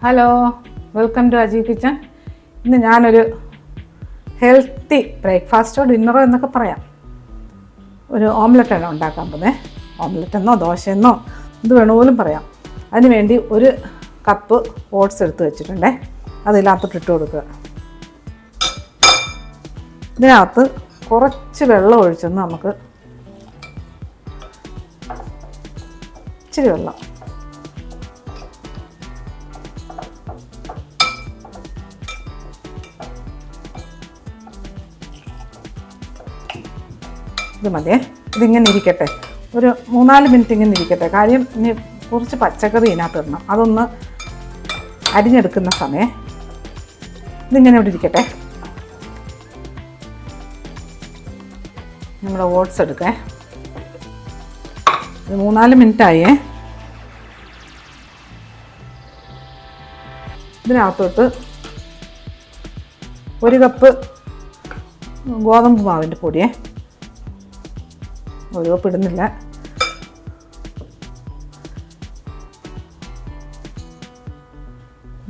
Hello, welcome to Aji kitchen. ഇന്ന് ഞാനൊരു healthy ബ്രേക്ക്ഫാസ്റ്റോ ഡിന്നറോ എന്നൊക്കെ പറയാം, ഒരു ഓംലെറ്റാണ് ഉണ്ടാക്കാൻ പോകുന്നത്. ഓംലെറ്റെന്നോ ദോശയെന്നോ എന്ത് വേണമെങ്കിലും പറയാം. അതിനുവേണ്ടി ഒരു കപ്പ് ഓട്സ് എടുത്ത് വെച്ചിട്ടുണ്ടേ, അതിനകത്തോട്ട് ഇട്ട് കൊടുക്കുക. ഇതിനകത്ത് കുറച്ച് വെള്ളം ഒഴിച്ചൊന്ന് നമുക്ക് ഇച്ചിരി വെള്ളം ഇത് മതിയേ. ഇതിങ്ങനെ ഇരിക്കട്ടെ, ഒരു 3-4 മിനിറ്റ് ഇങ്ങനെ ഇരിക്കട്ടെ. കാര്യം ഇനി കുറച്ച് പച്ചക്കറി ഇതിനകത്ത് ഇടണം, അതൊന്ന് അരിഞ്ഞെടുക്കുന്ന സമയം ഇതിങ്ങനെ ഇവിടെ ഇരിക്കട്ടെ. നമ്മുടെ ഓട്സ് എടുക്കേ. ഇത് 3-4 മിനിറ്റായേ. ഇതിനകത്തോട്ട് 1 കപ്പ് ഗോതമ്പ് മാവിൻ്റെ പൊടിയേ, 1 കപ്പ് ഇടുന്നില്ല.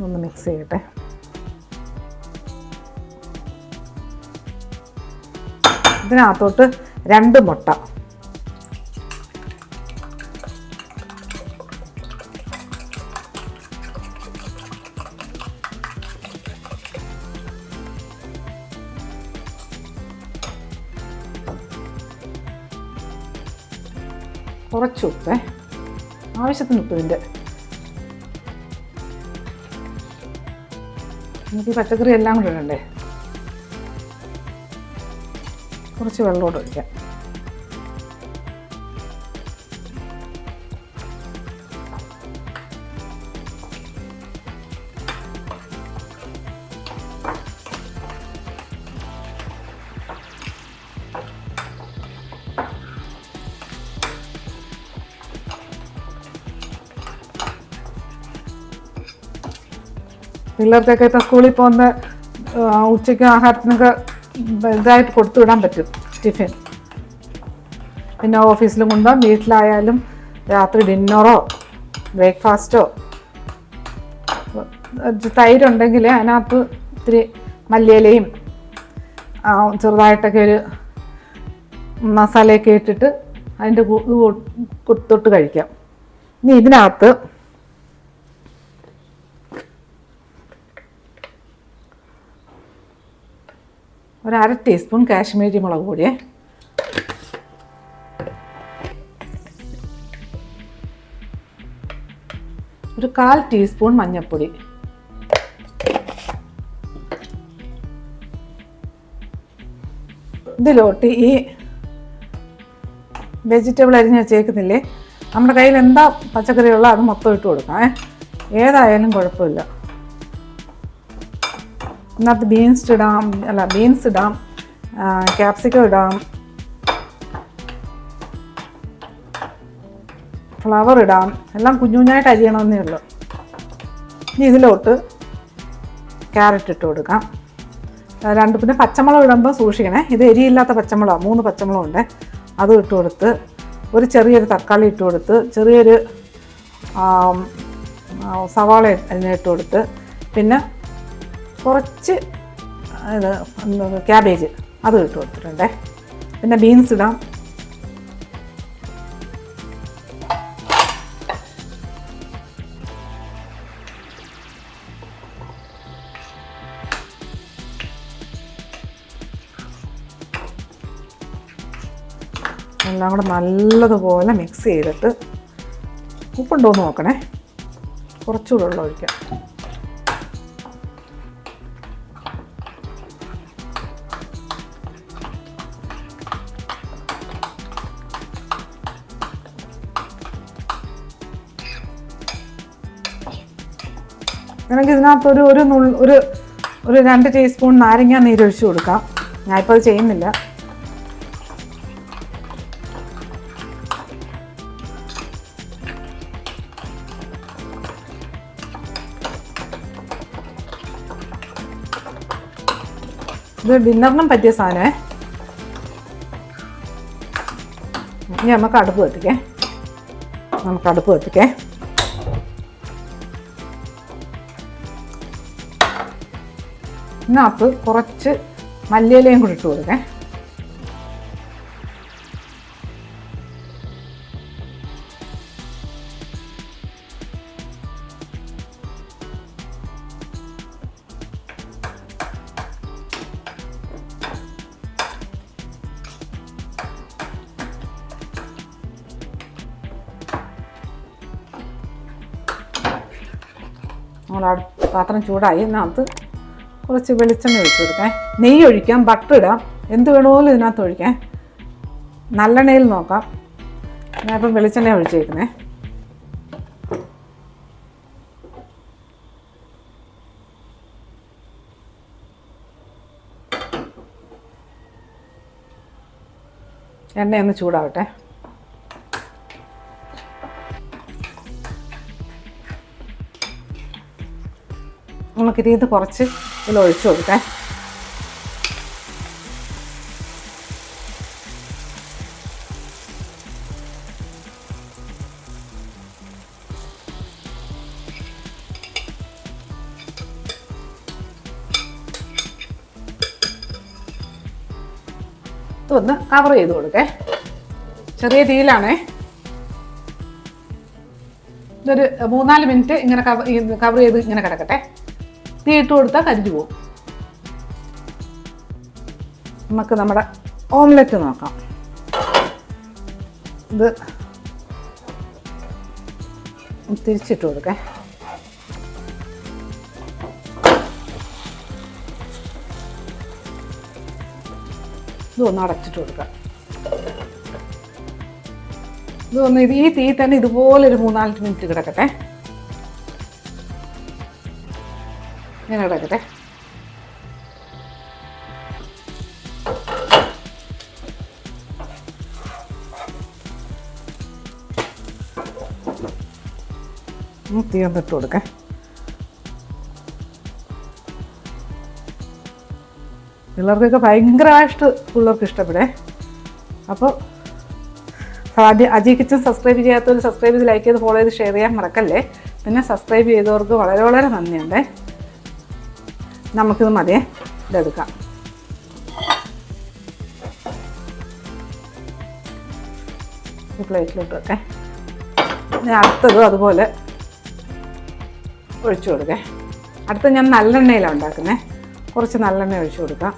ഒന്ന് മിക്സ് ചെയ്യട്ടെ. ഇതിനകത്തോട്ട് 2 മുട്ട, കുറച്ച് ഉപ്പ്, ആവശ്യത്തിന് ഉപ്പ്. ഇതിൻ്റെ നമുക്ക് ഈ പച്ചക്കറി എല്ലാം കൂടെ ഇടണ്ടേ. കുറച്ച് വെള്ളമോട് ഒഴിക്കാം. പിള്ളേർക്കൊക്കെ ഇപ്പം സ്കൂളിൽ പോകുന്ന ഉച്ചയ്ക്ക് ആഹാരത്തിനൊക്കെ ഇതായിട്ട് കൊടുത്തു വിടാൻ പറ്റും, ടിഫിൻ. പിന്നെ ഓഫീസിലും കൊണ്ടുപോകാം, വീട്ടിലായാലും രാത്രി ഡിന്നറോ ബ്രേക്ക്ഫാസ്റ്റോ. തൈരുണ്ടെങ്കിൽ അതിനകത്ത് ഇത്തിരി മല്ലിയിലയും ചെറുതായിട്ടൊക്കെ ഒരു മസാലയൊക്കെ ഇട്ടിട്ട് അതിൻ്റെ തൊട്ട് കഴിക്കാം. ഇനി ഇതിനകത്ത് ഒരു 1/2 ടീസ്പൂൺ കാശ്മീരി മുളക് പൊടിയേ, ഒരു 1/4 ടീസ്പൂൺ മഞ്ഞൾപ്പൊടി, ഇതിലോട്ട് ഈ വെജിറ്റബിൾ അരിഞ്ഞ് വെച്ചേക്കുന്നില്ലേ, നമ്മുടെ കയ്യിൽ എന്താ പച്ചക്കറിയുള്ള അത് മൊത്തം ഇട്ട് കൊടുക്കാം. ഏതായാലും കുഴപ്പമില്ല. ഇതിനകത്ത് ബീൻസ് ഇടാം, ക്യാപ്സിക്കം ഇടാം, ഫ്ലവർ ഇടാം. എല്ലാം കുഞ്ഞുകുഞ്ഞായിട്ട് അരിയണമെന്നേ ഉള്ളൂ. ഇനി ഇതിലോട്ട് ക്യാരറ്റ് ഇട്ട് കൊടുക്കാം. പിന്നെ പച്ചമുളക് ഇടുമ്പോൾ സൂക്ഷിക്കണേ, ഇത് എരിയില്ലാത്ത പച്ചമുളക്, 3 പച്ചമുളകുണ്ട്, അതും ഇട്ട് കൊടുത്ത്, ഒരു ചെറിയൊരു തക്കാളി ഇട്ട് കൊടുത്ത്, ചെറിയൊരു സവാള ഇട്ട് കൊടുത്ത്, പിന്നെ കുറച്ച് ക്യാബേജ് അത് ഇട്ട് കൊടുത്തിട്ടുണ്ടേ. പിന്നെ ബീൻസ് ഇടാം. എല്ലാം കൂടെ നല്ലതുപോലെ മിക്സ് ചെയ്തിട്ട് ഉപ്പുണ്ടോയെന്ന് നോക്കണേ. കുറച്ചുകൂടെ വെള്ളം ഒഴിക്കാം. എനിക്ക് ഇതിനകത്തൊരു 2 ടീസ്പൂൺ നാരങ്ങ നീരൊഴിച്ച് കൊടുക്കാം. ഞാനിപ്പോൾ അത് ചെയ്യുന്നില്ല. ഇത് ഡിന്നറിനും പറ്റിയ സാധനമേ. ഇനി നമുക്ക് അടുപ്പ് കത്തിക്കേ. ഇതിനകത്ത് കുറച്ച് മല്ലിയിലയും കൂടി ഇട്ട് കൊടുക്കേ. നമ്മൾ പാത്രം ചൂടായി. ഇതിനകത്ത് കുറച്ച് വെളിച്ചെണ്ണ ഒഴിച്ച് കൊടുക്കാം. നെയ്യ് ഒഴിക്കാം, ബട്ടർ ഇടാം, എന്ത് വേണമെങ്കിലും ഇതിനകത്ത് ഒഴിക്കാം. നല്ലെണ്ണയിൽ നോക്കാം. ഞാനിപ്പം വെളിച്ചെണ്ണ ഒഴിച്ചേക്കുന്നേ. എണ്ണയൊന്ന് ചൂടാവട്ടെ. നമുക്കിത് കുറച്ച് ഇതിൽ ഒഴിച്ചു കൊടുക്കാം. ഇതൊന്ന് കവർ ചെയ്ത് കൊടുക്കേ. ചെറിയ തീയിലാണേ. ഇതൊരു 3-4 മിനിറ്റ് ഇങ്ങനെ കവർ ചെയ്ത് ഇങ്ങനെ കിടക്കട്ടെ. തീ ഇട്ട് കൊടുത്താൽ കരിഞ്ഞു പോകും. നമുക്ക് നമ്മുടെ ഓംലെറ്റ് നോക്കാം. ഇത് തിരിച്ചിട്ട് കൊടുക്കേ. ഇതൊന്ന് അടച്ചിട്ട് കൊടുക്കാം. ഇതൊന്ന് ഈ തീ തന്നെ ഇതുപോലൊരു 3-4 മിനിറ്റ് കിടക്കട്ടെ. ഇങ്ങനെ കിടക്കട്ടെ. തീ ഒന്നിട്ട് കൊടുക്കാം. പിള്ളേർക്കൊക്കെ ഭയങ്കരമായിട്ട് പിള്ളേർക്ക് ഇഷ്ടപ്പെടേ. അപ്പോൾ അജി കിച്ചൻ സബ്സ്ക്രൈബ് ചെയ്യാത്തവർ സബ്സ്ക്രൈബ് ചെയ്ത് ലൈക്ക് ചെയ്ത് ഫോളോ ചെയ്ത് ഷെയർ ചെയ്യാൻ മറക്കല്ലേ. പിന്നെ സബ്സ്ക്രൈബ് ചെയ്തവർക്ക് വളരെ വളരെ നന്ദിയുണ്ട്. നമുക്കിത് മതിയേ. ഇതെടുക്കാം. ഈ പ്ലേറ്റിലോട്ട് വെക്കേ. ഞാൻ അടുത്തതും അതുപോലെ ഒഴിച്ചു കൊടുക്കേ. അടുത്ത ഞാൻ നല്ലെണ്ണയിലാണ് ഉണ്ടാക്കുന്നത്. കുറച്ച് നല്ലെണ്ണ ഒഴിച്ചു കൊടുക്കാം.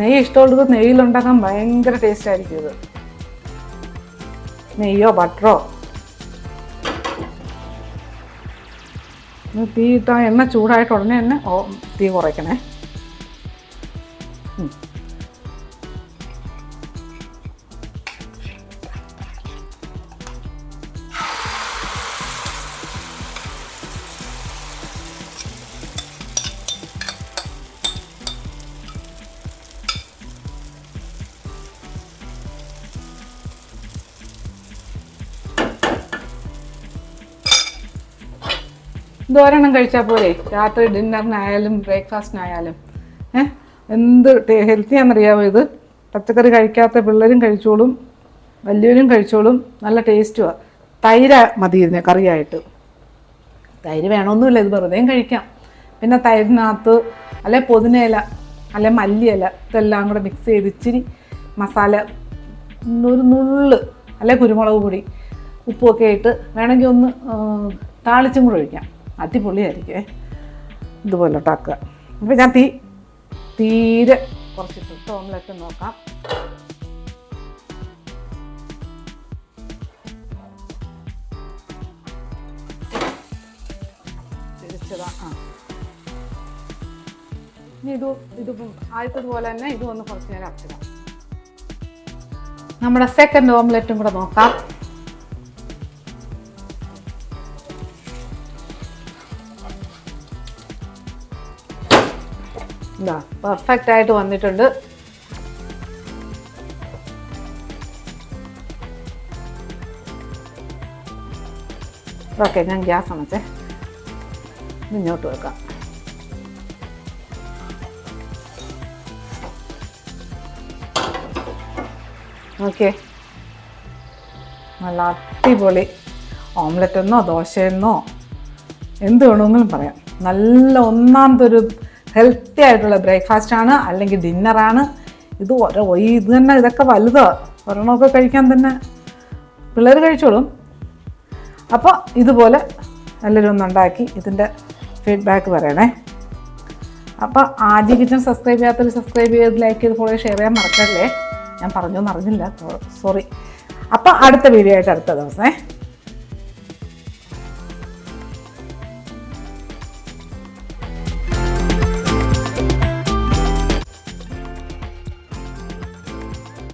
നെയ്യ് ഇഷ്ടമുള്ളത് നെയ്യിലുണ്ടാക്കാൻ ഭയങ്കര ടേസ്റ്റ് ആയിരിക്കും ഇത്. നെയ്യോ ബട്ടറോ. തീ ഇട്ടാൽ എണ്ണ ചൂടായിട്ട് ഉടനെ തന്നെ തീ കുറയ്ക്കണേ. ദോരെണ്ണം കഴിച്ചാൽ പോലെ രാത്രി ഡിന്നറിനായാലും ബ്രേക്ക്ഫാസ്റ്റിനായാലും എന്ത് ഹെൽത്തിയാണെന്നറിയാമോ ഇത്. പച്ചക്കറി കഴിക്കാത്ത പിള്ളേരും കഴിച്ചോളും, വലിയവരും കഴിച്ചോളും. നല്ല ടേസ്റ്റുമാണ്. തൈര് മതി ഇതിന് കറിയായിട്ട്. തൈര് വേണമെന്നില്ല, ഇത് വെറുതെയും കഴിക്കാം. പിന്നെ തൈരിനകത്ത് അല്ലെ പുതിനയില അല്ലെ മല്ലിയില ഇതെല്ലാം കൂടെ മിക്സ് ചെയ്ത് ഇച്ചിരി മസാല, ഒരു നുള്ള് അല്ലെ കുരുമുളക് പൊടി, ഉപ്പൊക്കെ ഇട്ട് വേണമെങ്കിൽ ഒന്ന് താളിച്ചും കൂടെ ഒഴിക്കാം. അടിപൊളിയായിരിക്കേ. ഇതുപോലെ ഉണ്ടാക്കുക. അപ്പോൾ ഞാൻ തീരെ കുറച്ചിട്ട് ഓംലെറ്റ് നോക്കാം. തിരിച്ചതാ. ഇനി ഇതിപ്പം ആദ്യത്തതുപോലെ തന്നെ ഇതും ഒന്ന് കുറച്ച് നേരം അടച്ചിടാം. നമ്മുടെ സെക്കൻഡ് ഓംലെറ്റും കൂടെ നോക്കാം. ഇതാ പെർഫെക്റ്റ് ആയിട്ട് വന്നിട്ടുണ്ട്. ഓക്കെ, ഞാൻ ഗ്യാസ് അണച്ചേ. ഇങ്ങോട്ട് വെക്കാം. ഓക്കെ, നല്ല അടിപൊളി ഓംലെറ്റ് എന്നോ ദോശയെന്നോ എന്ത് വേണമെങ്കിലും പറയാം. നല്ല ഒന്നാമതൊരു ഹെൽത്തി ആയിട്ടുള്ള ബ്രേക്ക്ഫാസ്റ്റാണ്, അല്ലെങ്കിൽ ഡിന്നറാണ്. ഇത് ഇത് തന്നെ ഇതൊക്കെ വലുതാണ്, ഒരെണ്ണമൊക്കെ കഴിക്കാൻ തന്നെ പിള്ളേർ കഴിച്ചോളും. അപ്പോൾ ഇതുപോലെ എല്ലാവരും ഒന്നുണ്ടാക്കി ഇതിൻ്റെ ഫീഡ്ബാക്ക് പറയണേ. അപ്പോൾ ആജി കിച്ചൺ സബ്സ്ക്രൈബ് ചെയ്യാത്തവർ സബ്സ്ക്രൈബ് ചെയ്ത് ലൈക്ക് ചെയ്ത് ഫോളോ ഷെയർ ചെയ്യാൻ മറക്കല്ലേ. ഞാൻ പറഞ്ഞൊന്നും അറിഞ്ഞില്ല, സോറി. അപ്പോൾ അടുത്ത വീഡിയോ ആയിട്ട് അടുത്ത ദിവസമേ.